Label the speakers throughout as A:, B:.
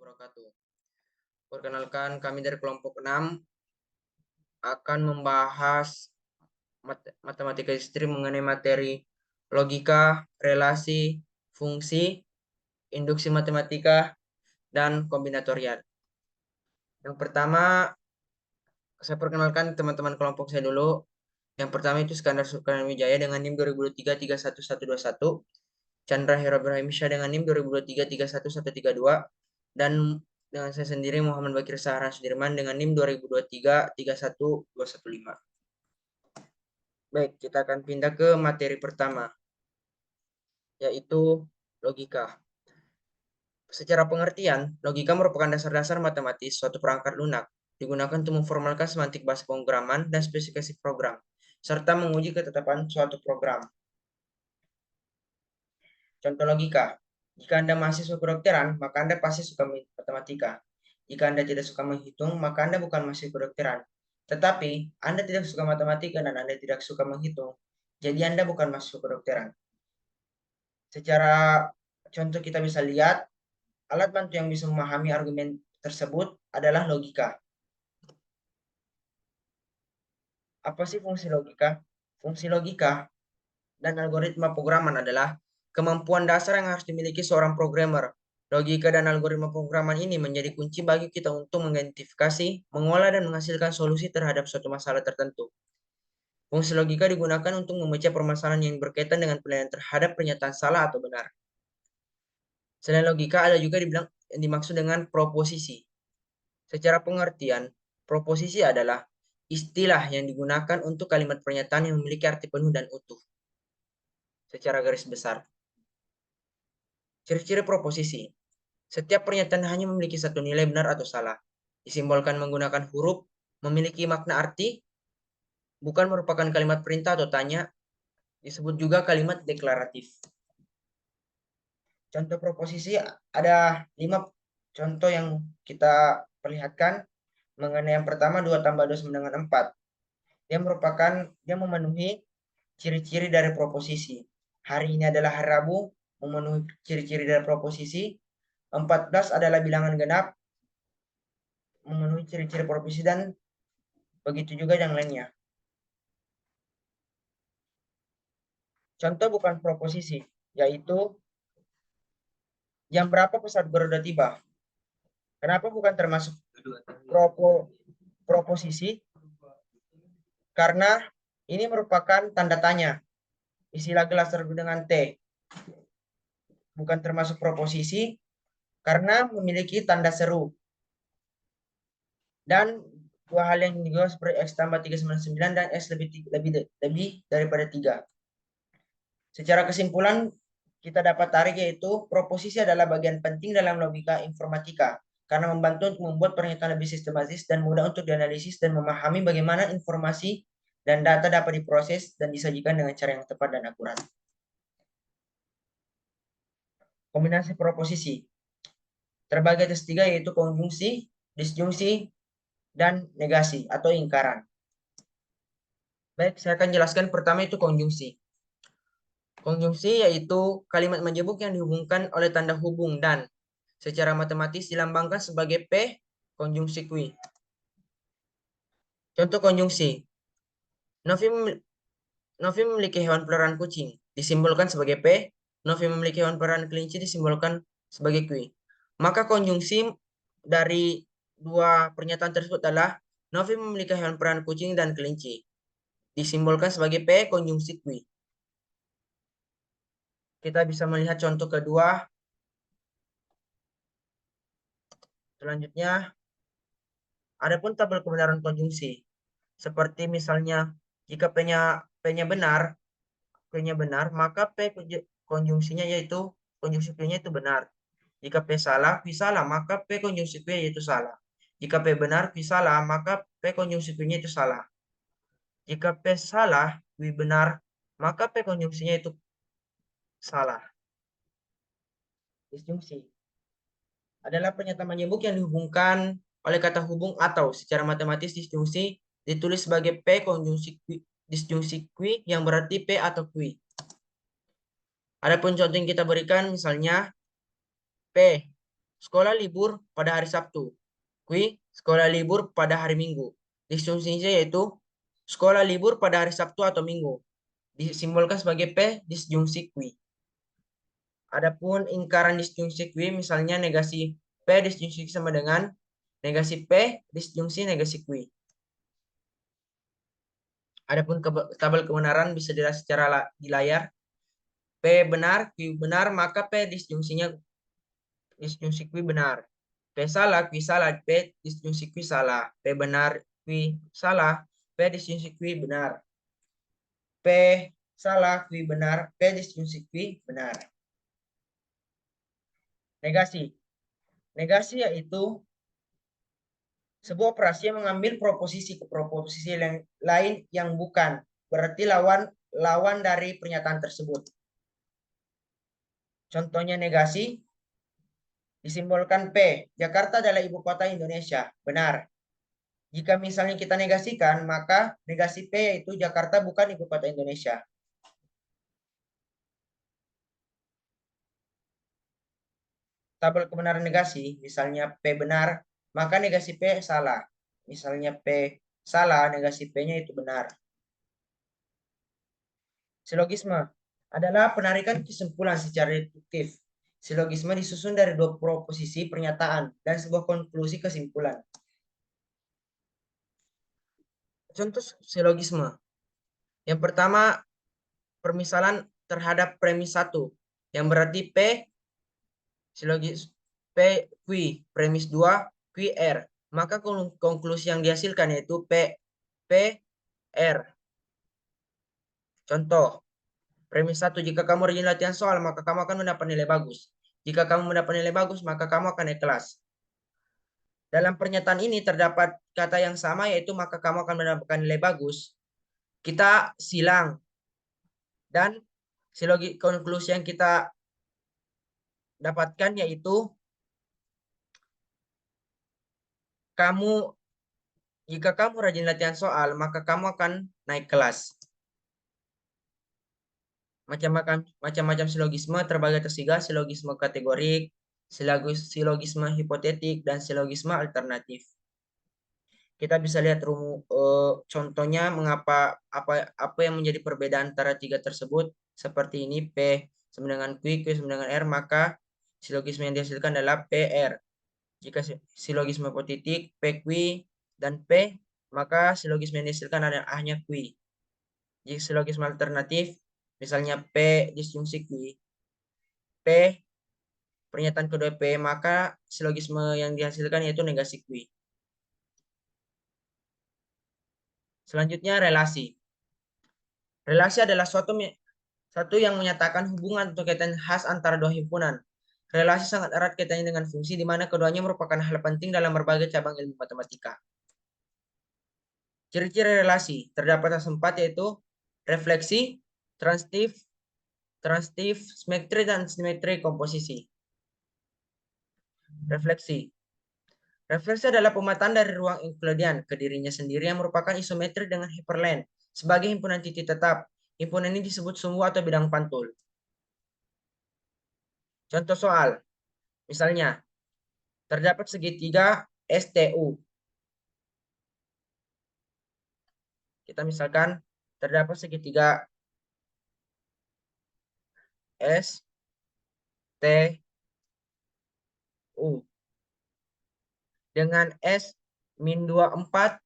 A: wabarakatuh. Perkenalkan, kami dari kelompok 6 akan membahas matematika istri mengenai materi logika, relasi, fungsi, induksi matematika, dan kombinatorial. Yang pertama, saya perkenalkan teman-teman kelompok saya dulu. Yang pertama itu Iskandar Sulkarnain Wijaya dengan NIM 2023 31121, Chandra Hero Ibrahimsyah dengan NIM 2023 31132, dan dengan saya sendiri Muhammad Bakir Sahran Sudirman dengan NIM 2023 31215. Baik, kita akan pindah ke materi pertama, yaitu logika. Secara pengertian, logika merupakan dasar-dasar matematis suatu perangkat lunak, digunakan untuk memformalkan semantik bahasa pemrograman dan spesifikasi program, serta menguji ketetapan suatu program. Contoh logika. Jika Anda mahasiswa kedokteran, maka Anda pasti suka matematika. Jika Anda tidak suka menghitung, maka Anda bukan mahasiswa kedokteran. Tetapi, Anda tidak suka matematika dan Anda tidak suka menghitung, jadi Anda bukan mahasiswa kedokteran. Secara contoh kita bisa lihat, alat bantu yang bisa memahami argumen tersebut adalah logika. Apa sih fungsi logika? Fungsi logika dan algoritma pemrograman adalah kemampuan dasar yang harus dimiliki seorang programmer. Logika dan algoritma pemrograman ini menjadi kunci bagi kita untuk mengidentifikasi, mengolah, dan menghasilkan solusi terhadap suatu masalah tertentu. Fungsi logika digunakan untuk memecah permasalahan yang berkaitan dengan penilaian terhadap pernyataan salah atau benar. Selain logika, ada juga yang dimaksud dengan proposisi. Secara pengertian, proposisi adalah istilah yang digunakan untuk kalimat pernyataan yang memiliki arti penuh dan utuh. Secara garis besar. Ciri-ciri proposisi. Setiap pernyataan hanya memiliki satu nilai benar atau salah. Disimbolkan menggunakan huruf, memiliki makna arti, bukan merupakan kalimat perintah atau tanya, disebut juga kalimat deklaratif. Contoh proposisi ada 5 contoh yang kita perlihatkan. Mengenai yang pertama, 2 tambah 2 sama dengan 4. Dia memenuhi ciri-ciri dari proposisi. Hari ini adalah hari Rabu, memenuhi ciri-ciri dari proposisi. 14 adalah bilangan genap, memenuhi ciri-ciri proposisi, dan begitu juga yang lainnya. Contoh bukan proposisi, yaitu jam berapa pesawat Garuda tiba. Kenapa bukan termasuk proposisi? Karena ini merupakan tanda tanya. Istilah gelas tertutup dengan T. Bukan termasuk proposisi karena memiliki tanda seru. Dan dua hal yang juga seperti X tambah 3 sama 9 dan X lebih daripada 3. Secara kesimpulan, kita dapat tarik yaitu proposisi adalah bagian penting dalam logika informatika karena membantu untuk membuat pernyataan lebih sistematis dan mudah untuk dianalisis dan memahami bagaimana informasi dan data dapat diproses dan disajikan dengan cara yang tepat dan akurat. Kombinasi proposisi terbagi atas 3 yaitu konjungsi, disjungsi, dan negasi atau ingkaran. Baik, saya akan jelaskan pertama itu konjungsi. Konjungsi yaitu kalimat menjebuk yang dihubungkan oleh tanda hubung dan secara matematis dilambangkan sebagai P konjungsi Q. Contoh konjungsi. Novi memiliki hewan peliharaan kucing, disimbolkan sebagai P. Novi memiliki hewan peliharaan kelinci, disimbolkan sebagai Q. Maka konjungsi dari dua pernyataan tersebut adalah Novi memiliki hewan peliharaan kucing dan kelinci, disimbolkan sebagai P konjungsi Q. Kita bisa melihat contoh kedua. Selanjutnya, adapun tabel kebenaran konjungsi. Seperti misalnya, jika P-nya benar, maka P konjungsinya yaitu konjungsi Q-nya itu benar. Jika P salah, Q salah, maka P konjungsi Q yaitu salah. Jika P benar, Q salah, maka P konjungsi Q-nya itu salah. Jika P salah, Q benar, maka P konjungsinya itu salah. Disjungsi adalah pernyataan menjebuk yang dihubungkan oleh kata hubung atau secara matematis disjungsi ditulis sebagai P konjungsi Q, disjungsi Q yang berarti P atau Q. Adapun contoh yang kita berikan misalnya P sekolah libur pada hari Sabtu. Q, sekolah libur pada hari Minggu. Disjungsinya yaitu sekolah libur pada hari Sabtu atau Minggu. Disimbolkan sebagai P disjungsi Q. Adapun ingkaran disjungsi Q, misalnya negasi P disjungsi sama dengan negasi P disjungsi negasi Q. Adapun tabel kebenaran bisa dilihat secara di layar. P benar, Q benar, maka P disjungsinya disjungsi Q benar. P salah, Q salah, P disjungsi Q salah. P benar, Q salah, P disjungsi Q benar. P salah, Q benar, P disjungsi Q benar. Negasi. Negasi yaitu sebuah operasi yang mengambil proposisi ke proposisi lain yang bukan. Berarti lawan dari pernyataan tersebut. Contohnya negasi disimbolkan P. Jakarta adalah ibu kota Indonesia. Benar. Jika misalnya kita negasikan, maka negasi P yaitu Jakarta bukan ibu kota Indonesia. Tabel kebenaran negasi, misalnya P benar, maka negasi P salah. Misalnya P salah, negasi P-nya itu benar. Silogisme adalah penarikan kesimpulan secara deduktif. Silogisme disusun dari dua proposisi pernyataan dan sebuah konklusi kesimpulan. Contoh silogisme. Yang pertama, permisalan terhadap premis 1, yang berarti P silogis P Q, premis 2 Q R. Maka konklusi yang dihasilkan yaitu P R. Contoh, premis 1, jika kamu rajin latihan soal, maka kamu akan mendapat nilai bagus. Jika kamu mendapat nilai bagus, maka kamu akan naik kelas. Dalam pernyataan ini terdapat kata yang sama, yaitu maka kamu akan mendapatkan nilai bagus. Kita silang. Dan silogi konklusi yang kita dapatkan yaitu jika kamu rajin latihan soal, maka kamu akan naik kelas. Macam-macam silogisme terbagi atas 3, silogisme kategorik, silogisme hipotetik, dan silogisme alternatif. Kita bisa lihat contohnya mengapa apa yang menjadi perbedaan antara 3 tersebut. Seperti ini, P sama dengan Q, Q sama dengan R, maka silogisme yang dihasilkan adalah PR. Jika silogisme hipotetik P, Q, dan P, maka silogisme yang dihasilkan adalah hanya Q. Jika silogisme alternatif, misalnya P disjungsi Q, P pernyataan kedua P, maka silogisme yang dihasilkan yaitu negasi Q. Selanjutnya, relasi. Relasi adalah satu yang menyatakan hubungan atau kaitan khas antara dua himpunan. Relasi sangat erat kaitannya dengan fungsi, di mana keduanya merupakan hal penting dalam berbagai cabang ilmu matematika. Ciri-ciri relasi terdapat 4, yaitu refleksi, transitif, simetri, dan simetri komposisi. Refleksi. Refleksi adalah pemetaan dari ruang Euclidean ke dirinya sendiri yang merupakan isometri dengan hyperlane sebagai himpunan titik tetap. Himpunan ini disebut sumbu atau bidang pantul. Contoh soal. Misalnya, terdapat segitiga STU. Kita misalkan terdapat segitiga STU dengan S min 24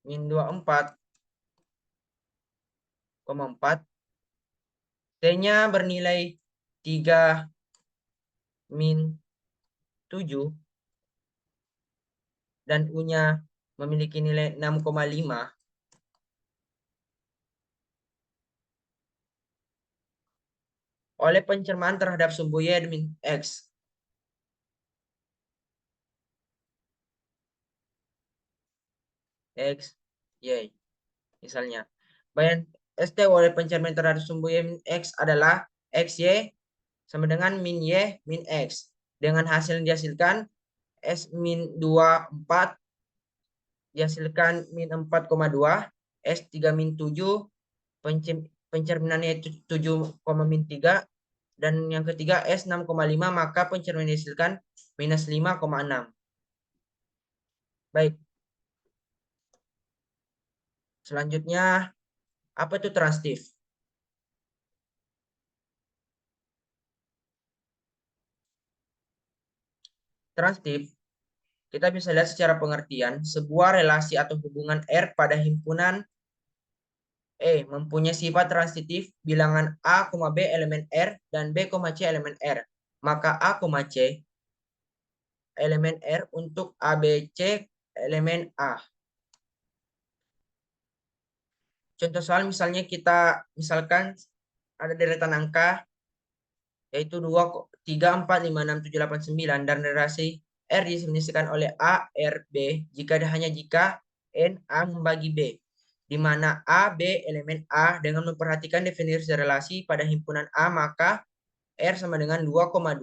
A: 4, T-nya bernilai 3 min 7 dan U-nya memiliki nilai 6,5. Oleh pencermaan terhadap sumbu Y min X. X, Y. Misalnya, bayan ST oleh pencermaan terhadap sumbu Y min X adalah XY sama dengan min Y min X. Dengan hasil yang dihasilkan, S min 24 dihasilkan min 4,2, S 3 min 7, pencerminannya 7, min 3, Dan yang ketiga S 6,5, maka pencermin dihasilkan minus 5,6. Baik. Selanjutnya, apa itu transitif? Transitif, kita bisa lihat secara pengertian, sebuah relasi atau hubungan R pada himpunan mempunyai sifat transitif bilangan A, B elemen R dan B, C elemen R. Maka A, C elemen R untuk A, B, C elemen A. Contoh soal misalnya misalkan ada deretan angka yaitu 2, 3, 4, 5, 6, 7, 8, 9 dan relasi R didefinisikan oleh A, R, B hanya jika N, A membagi B, di mana A, B elemen A. Dengan memperhatikan definisi relasi pada himpunan A, maka R sama dengan 2,2,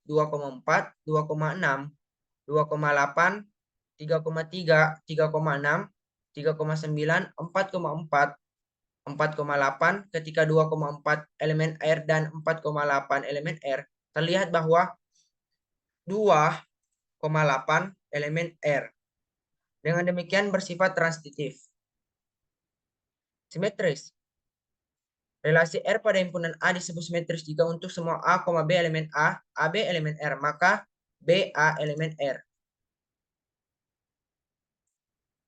A: 2,4, 2,6, 2,8, 3,3, 3,6, 3,9, 4,4, 4,8 ketika 2,4 elemen R dan 4,8 elemen R, terlihat bahwa 2,8 elemen R. Dengan demikian bersifat transitif. Simetris. Relasi R pada himpunan A disebut simetris jika untuk semua A, B elemen A, AB elemen R, maka BA elemen R.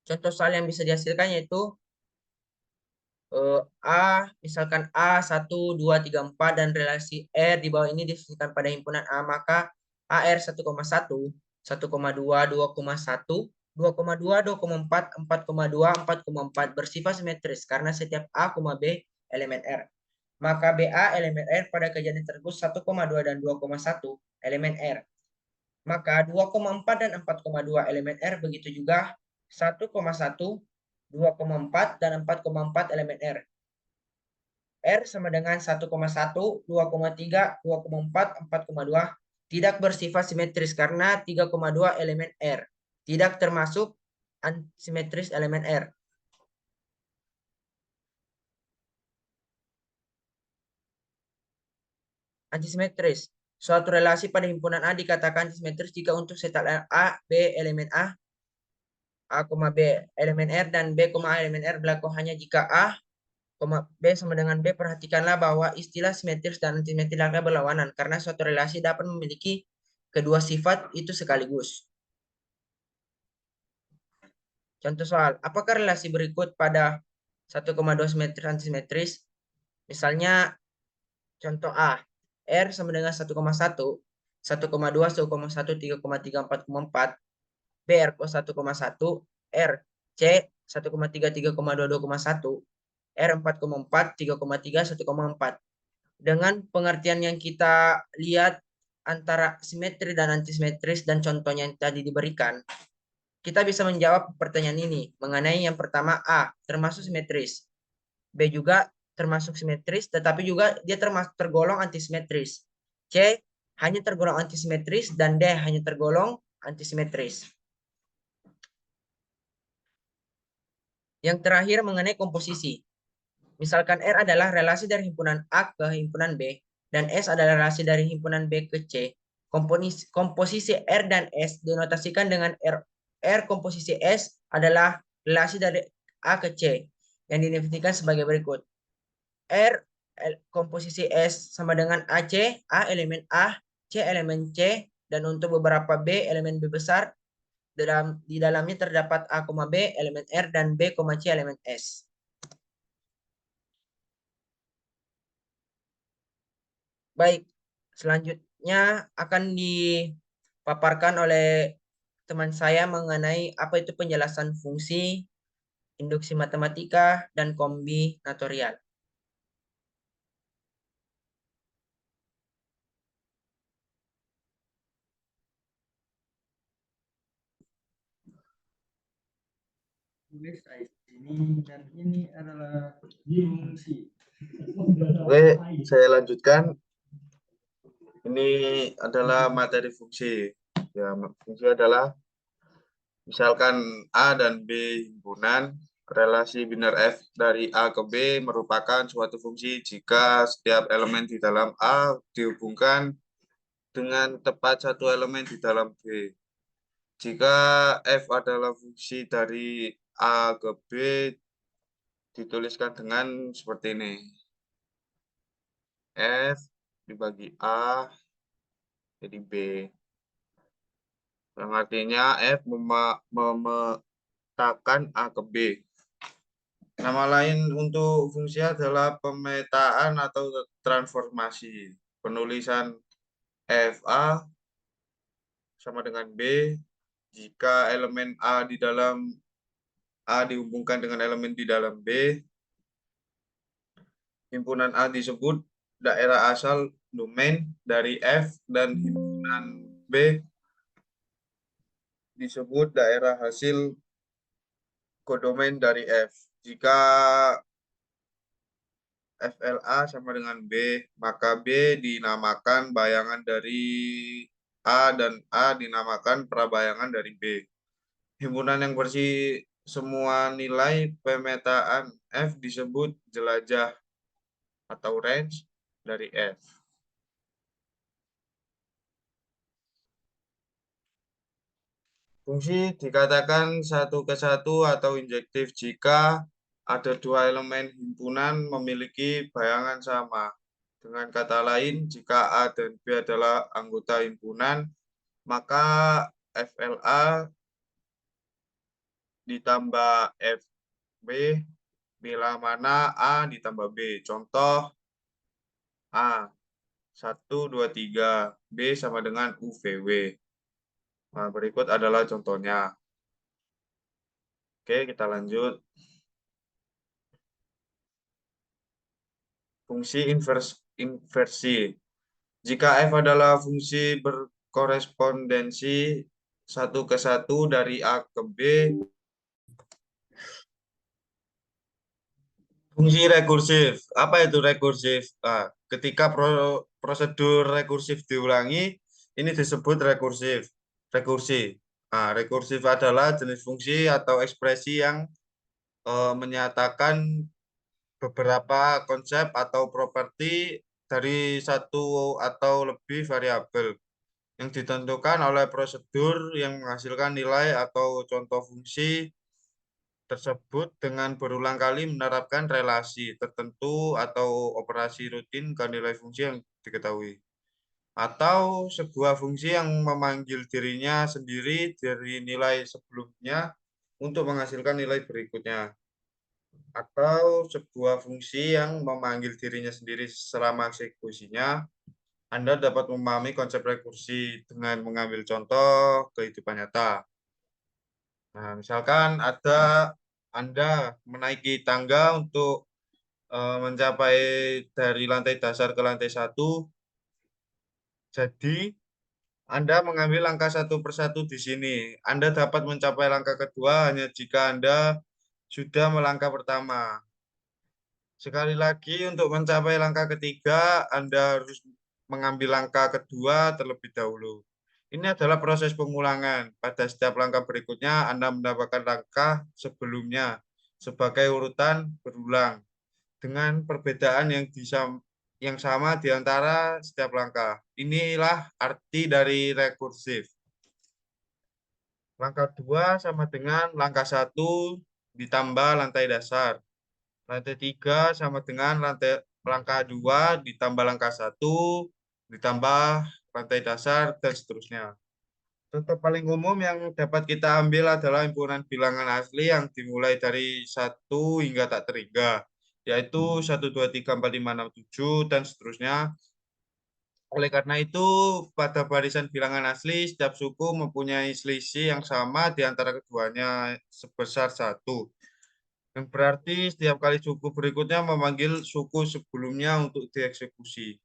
A: Contoh soal yang bisa dihasilkan yaitu A, misalkan A 1, 2, 3, 4 dan relasi R di bawah ini didefinisikan pada himpunan A, maka AR 1,1, 1,2, 2,1, 2,2, 2,4, 4,2, 4,4 bersifat simetris karena setiap A, B elemen R. Maka BA elemen R pada kejadian tersebut 1,2 dan 2,1 elemen R. Maka 2,4 dan 4,2 elemen R, begitu juga 1,1, 2,4 dan 4,4 elemen R. R sama dengan 1,1, 2,3, 2,4, 4,2 tidak bersifat simetris karena 3,2 elemen R tidak termasuk simetris elemen R. Antisimetris. Suatu relasi pada himpunan A dikatakan antisimetris jika untuk setel A, B elemen A, B elemen R dan B, A elemen R berlaku hanya jika A, B sama dengan B. Perhatikanlah bahwa istilah simetris dan antisimetris adalah berlawanan karena suatu relasi dapat memiliki kedua sifat itu sekaligus. Contoh soal, apakah relasi berikut pada 1,2 simetris antisimetris? Misalnya contoh A, R sama dengan 1,1, 1,2, 1,1, 3,3, 4,4, B R cos 1,1, R C 1,3, 3,2, 2,1, R 4,4, 3,3, 1,4. Dengan pengertian yang kita lihat antara simetri dan antisimetris dan contohnya yang tadi diberikan, kita bisa menjawab pertanyaan ini mengenai yang pertama A, termasuk simetris. B juga termasuk simetris, tetapi juga dia tergolong antisimetris. C, hanya tergolong antisimetris, dan D, hanya tergolong antisimetris. Yang terakhir mengenai komposisi. Misalkan R adalah relasi dari himpunan A ke himpunan B, dan S adalah relasi dari himpunan B ke C. Komposisi R dan S dinotasikan dengan R komposisi S adalah relasi dari A ke C, yang didefinisikan sebagai berikut. R komposisi S sama dengan AC, A elemen A, C elemen C, dan untuk beberapa B elemen B besar, di dalamnya terdapat A, B elemen R dan B, C elemen S. Baik, selanjutnya akan dipaparkan oleh teman saya mengenai apa itu penjelasan fungsi, induksi matematika, dan kombinatorial.
B: Ini dan ini adalah fungsi. Oke, saya lanjutkan. Ini adalah materi fungsi. Ya, fungsi adalah misalkan A dan B himpunan, relasi biner F dari A ke B merupakan suatu fungsi jika setiap elemen di dalam A dihubungkan dengan tepat satu elemen di dalam B. Jika F adalah fungsi dari A ke B, dituliskan dengan seperti ini. F dibagi A jadi B. Yang artinya F memetakan A ke B. Nama lain untuk fungsi adalah pemetaan atau transformasi. Penulisan FA sama dengan B jika elemen A di dalam A dihubungkan dengan elemen di dalam B. Himpunan A disebut daerah asal domain dari F dan himpunan B disebut daerah hasil kodomain dari F. Jika FLA sama dengan B, maka B dinamakan bayangan dari A dan A dinamakan prabayangan dari B. Himpunan yang bersih semua nilai pemetaan F disebut jelajah atau range dari F. Fungsi dikatakan satu ke satu atau injektif jika ada dua elemen himpunan memiliki bayangan sama. Dengan kata lain, jika A dan B adalah anggota himpunan, maka FLA ditambah FB bila mana A ditambah B. Contoh A 1, 2, 3, B sama dengan UVW. Nah, berikut adalah contohnya. Oke, kita lanjut. Fungsi inversi. Jika F adalah fungsi berkorespondensi satu ke satu dari A ke B, fungsi rekursif. Apa itu rekursif? Nah, ketika prosedur rekursif diulangi, ini disebut rekursi. Nah, rekursif adalah jenis fungsi atau ekspresi yang menyatakan beberapa konsep atau properti dari satu atau lebih variabel yang ditentukan oleh prosedur yang menghasilkan nilai atau contoh fungsi tersebut dengan berulang kali menerapkan relasi tertentu atau operasi rutin ke nilai fungsi yang diketahui. Atau sebuah fungsi yang memanggil dirinya sendiri dari nilai sebelumnya untuk menghasilkan nilai berikutnya. Atau sebuah fungsi yang memanggil dirinya sendiri selama eksekusinya. Anda dapat memahami konsep rekursi dengan mengambil contoh kehidupan nyata. Nah, misalkan Anda menaiki tangga untuk mencapai dari lantai dasar ke lantai 1. Jadi, Anda mengambil langkah satu persatu di sini. Anda dapat mencapai langkah kedua hanya jika Anda sudah melangkah pertama. Sekali lagi, untuk mencapai langkah ketiga, Anda harus mengambil langkah kedua terlebih dahulu. Ini adalah proses pengulangan. Pada setiap langkah berikutnya, Anda mendapatkan langkah sebelumnya sebagai urutan berulang dengan perbedaan yang sama di antara setiap langkah. Inilah arti dari rekursif. Langkah 2 sama dengan langkah 1 ditambah lantai dasar. Lantai 3 sama dengan langkah 2 ditambah langkah 1 ditambah lantai dasar dan seterusnya. Contoh paling umum yang dapat kita ambil adalah himpunan bilangan asli yang dimulai dari 1 hingga tak terhingga, yaitu 1, 2, 3, 4, 5, 6, 7, dan seterusnya. Oleh karena itu, pada barisan bilangan asli, setiap suku mempunyai selisih yang sama di antara keduanya sebesar 1. Yang berarti setiap kali suku berikutnya memanggil suku sebelumnya untuk dieksekusi.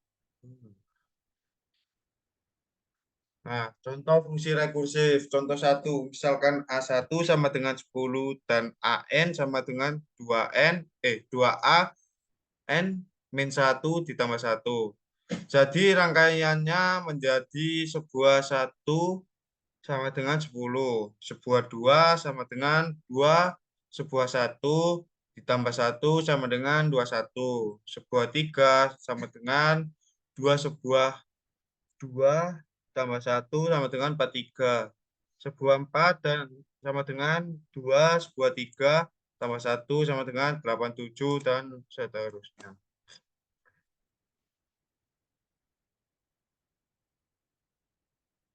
B: Nah, contoh fungsi rekursif. Contoh 1, misalkan A1 sama dengan 10 dan AN sama dengan 2A N min 1 ditambah 1. Jadi rangkaiannya menjadi sebuah 1 sama dengan 10. Sebuah 2 sama dengan 2 sebuah 1 ditambah 1 sama dengan 21. Sebuah 3 sama dengan 2 sebuah 2 tambah 1 sama dengan 43. Sebuah 4 dan sama dengan 2 sebuah 3 tambah 1 sama dengan 87 dan seterusnya.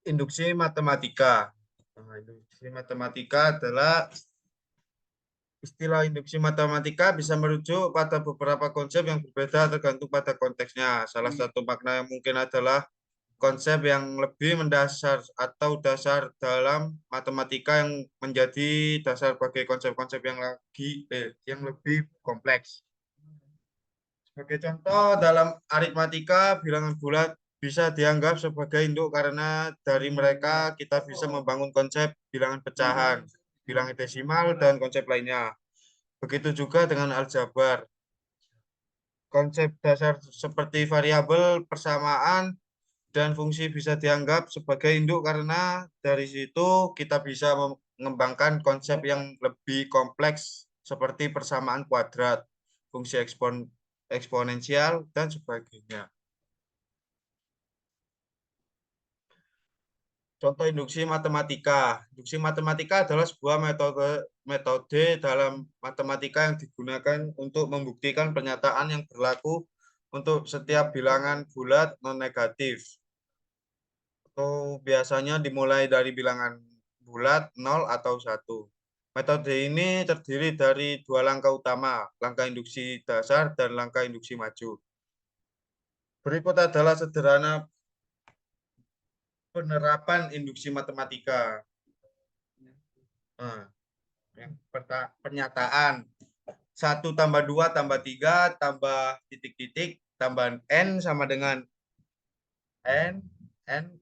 B: Induksi matematika. Nah, induksi matematika adalah istilah induksi matematika bisa merujuk pada beberapa konsep yang berbeda tergantung pada konteksnya. Salah satu makna yang mungkin adalah konsep yang lebih mendasar atau dasar dalam matematika yang menjadi dasar bagi konsep-konsep yang lebih kompleks. Sebagai contoh, dalam aritmatika, bilangan bulat bisa dianggap sebagai induk karena dari mereka kita bisa membangun konsep bilangan pecahan, bilangan desimal, dan konsep lainnya. Begitu juga dengan aljabar. Konsep dasar seperti variabel, persamaan, dan fungsi bisa dianggap sebagai induk karena dari situ kita bisa mengembangkan konsep yang lebih kompleks seperti persamaan kuadrat, fungsi eksponensial, dan sebagainya. Contoh induksi matematika. Induksi matematika adalah sebuah metode dalam matematika yang digunakan untuk membuktikan pernyataan yang berlaku untuk setiap bilangan bulat non-negatif. Atau biasanya dimulai dari bilangan bulat 0 atau 1. Metode ini terdiri dari dua langkah utama, langkah induksi dasar dan langkah induksi maju. Berikut adalah sederhana penerapan induksi matematika. Nah, pernyataan 1 tambah 2 tambah 3 tambah titik-titik tambah N sama dengan N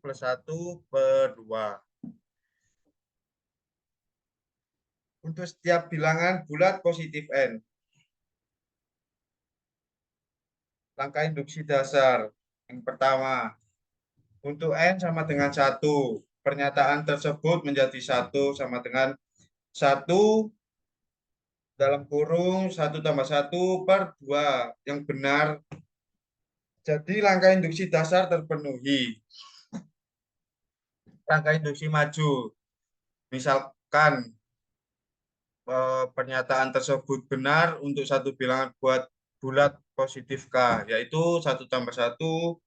B: plus 1 per 2. Untuk setiap bilangan bulat positif N. Langkah induksi dasar. Yang pertama, untuk N sama dengan 1. Pernyataan tersebut menjadi 1 sama dengan 1 dalam kurung 1 tambah 1 per 2. Yang benar. Jadi langkah induksi dasar terpenuhi. Langkah induksi maju. Misalkan pernyataan tersebut benar untuk satu bilangan bulat positif K, yaitu 1 tambah 1, 1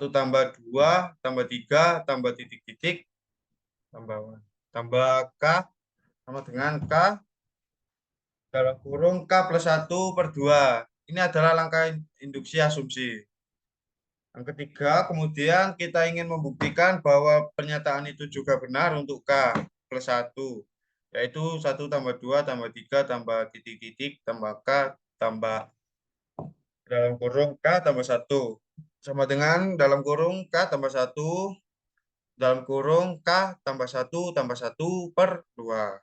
B: tambah 2, tambah 3, tambah titik-titik, tambah K, sama dengan K, dalam kurung K plus 1 per 2. Ini adalah langkah induksi asumsi. Yang ketiga, kemudian kita ingin membuktikan bahwa pernyataan itu juga benar untuk K plus 1, yaitu 1 tambah 2 tambah 3 tambah titik-titik tambah K tambah dalam kurung K tambah 1. Sama dengan dalam kurung K tambah 1 dalam kurung K tambah 1 per 2.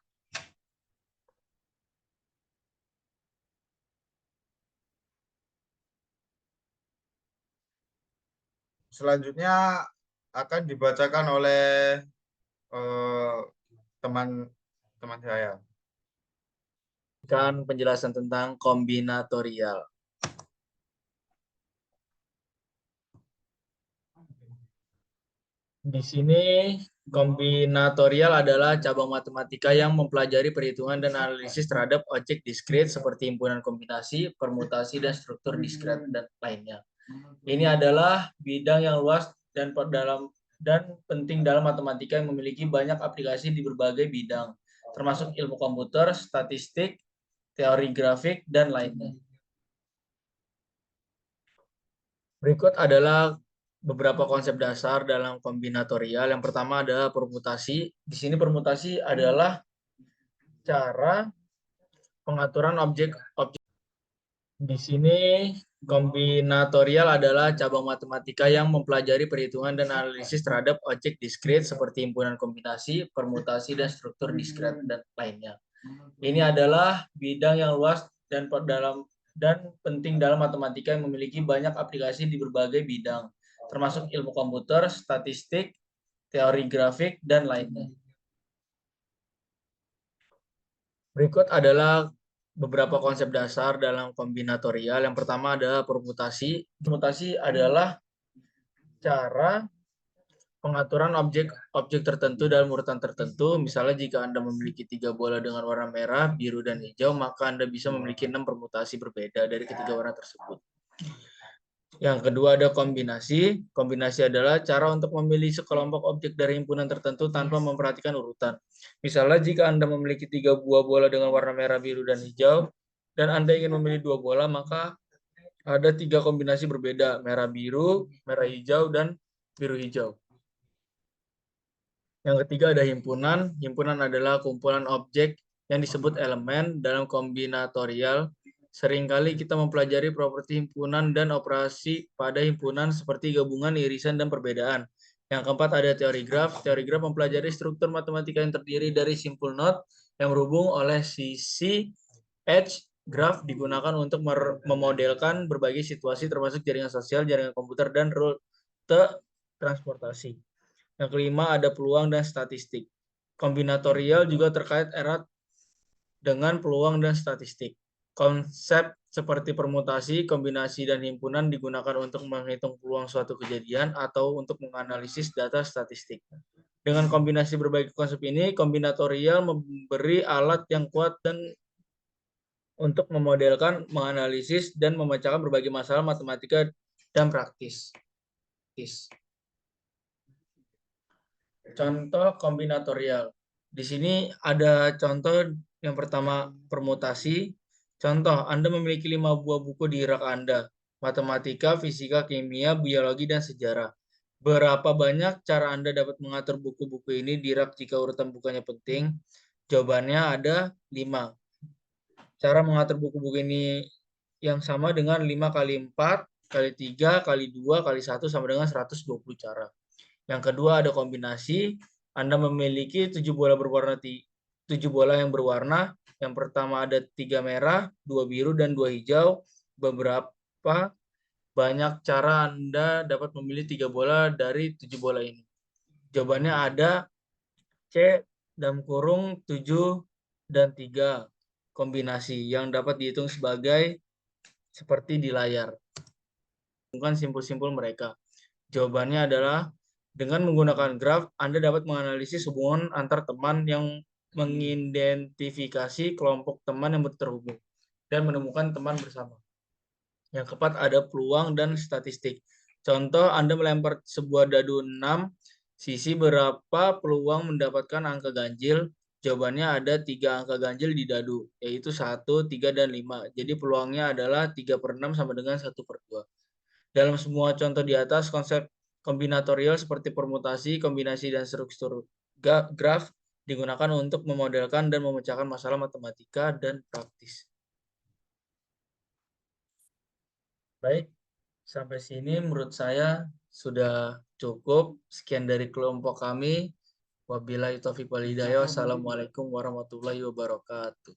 B: Selanjutnya akan dibacakan oleh teman-teman saya.
C: Penjelasan tentang kombinatorial. Di sini kombinatorial adalah cabang matematika yang mempelajari perhitungan dan analisis terhadap objek diskrit seperti himpunan kombinasi, permutasi, dan struktur diskrit dan lainnya. Ini adalah bidang yang luas dan penting dalam matematika yang memiliki banyak aplikasi di berbagai bidang, termasuk ilmu komputer, statistik, teori grafik, dan lainnya. Berikut adalah beberapa konsep dasar dalam kombinatorial. Yang pertama adalah permutasi. Di sini permutasi adalah cara pengaturan objek. Di sini kombinatorial adalah cabang matematika yang mempelajari perhitungan dan analisis terhadap objek diskrit seperti himpunan kombinasi, permutasi, dan struktur diskrit dan lainnya. Ini adalah bidang yang luas dan penting dalam matematika yang memiliki banyak aplikasi di berbagai bidang, termasuk ilmu komputer, statistik, teori grafik, dan lainnya. Berikut adalah beberapa konsep dasar dalam kombinatorial. Yang pertama adalah permutasi. Permutasi adalah cara pengaturan objek tertentu dalam urutan tertentu. Misalnya jika Anda memiliki 3 bola dengan warna merah, biru, dan hijau, maka Anda bisa memiliki 6 permutasi berbeda dari ketiga warna tersebut. Yang kedua ada kombinasi. Kombinasi adalah cara untuk memilih sekelompok objek dari himpunan tertentu tanpa memperhatikan urutan. Misalnya jika Anda memiliki 3 buah bola dengan warna merah, biru, dan hijau, dan Anda ingin memilih 2 bola, maka ada 3 kombinasi berbeda, merah biru, merah hijau, dan biru hijau. Yang ketiga ada himpunan. Himpunan adalah kumpulan objek yang disebut elemen dalam kombinatorial. Seringkali kita mempelajari properti himpunan dan operasi pada himpunan seperti gabungan, irisan, dan perbedaan. Yang keempat ada teori graf. Teori graf mempelajari struktur matematika yang terdiri dari simpul node yang berhubung oleh sisi edge. Graf digunakan untuk memodelkan berbagai situasi termasuk jaringan sosial, jaringan komputer, dan rute transportasi. Yang kelima ada peluang dan statistik. Kombinatorial juga terkait erat dengan peluang dan statistik. Konsep seperti permutasi, kombinasi, dan himpunan digunakan untuk menghitung peluang suatu kejadian atau untuk menganalisis data statistik. Dengan kombinasi berbagai konsep ini, kombinatorial memberi alat yang kuat dan untuk memodelkan, menganalisis, dan memecahkan berbagai masalah matematika dan praktis. Contoh kombinatorial. Di sini ada contoh yang pertama permutasi. Contoh, Anda memiliki 5 buah buku di rak Anda. Matematika, fisika, kimia, biologi, dan sejarah. Berapa banyak cara Anda dapat mengatur buku-buku ini di rak jika urutan bukunya penting? Jawabannya ada 5. Cara mengatur buku-buku ini yang sama dengan 5 kali 4, kali 3, kali 2, kali 1 sama dengan 120 cara. Yang kedua ada kombinasi. Anda memiliki 7 bola yang berwarna. Yang pertama ada 3 merah, 2 biru, dan 2 hijau. Beberapa banyak cara Anda dapat memilih 3 bola dari 7 bola ini? Jawabannya ada C dalam kurung 7 dan 3 kombinasi yang dapat dihitung sebagai seperti di layar. Bukan simpul-simpul mereka. Jawabannya adalah dengan menggunakan graf, Anda dapat menganalisis hubungan antar teman yang mengidentifikasi kelompok teman yang terhubung dan menemukan teman bersama. Yang keempat ada peluang dan statistik. Contoh, Anda melempar sebuah dadu 6, sisi berapa peluang mendapatkan angka ganjil? Jawabannya ada 3 angka ganjil di dadu, yaitu 1, 3, dan 5. Jadi peluangnya adalah 3/6 sama dengan 1/2. Dalam semua contoh di atas, konsep kombinatorial seperti permutasi, kombinasi, dan struktur graf digunakan untuk memodelkan dan memecahkan masalah matematika dan praktis. Baik, sampai sini menurut saya sudah cukup. Sekian dari kelompok kami. Wabillahi taufiq wal hidayah. Wassalamualaikum warahmatullahi wabarakatuh.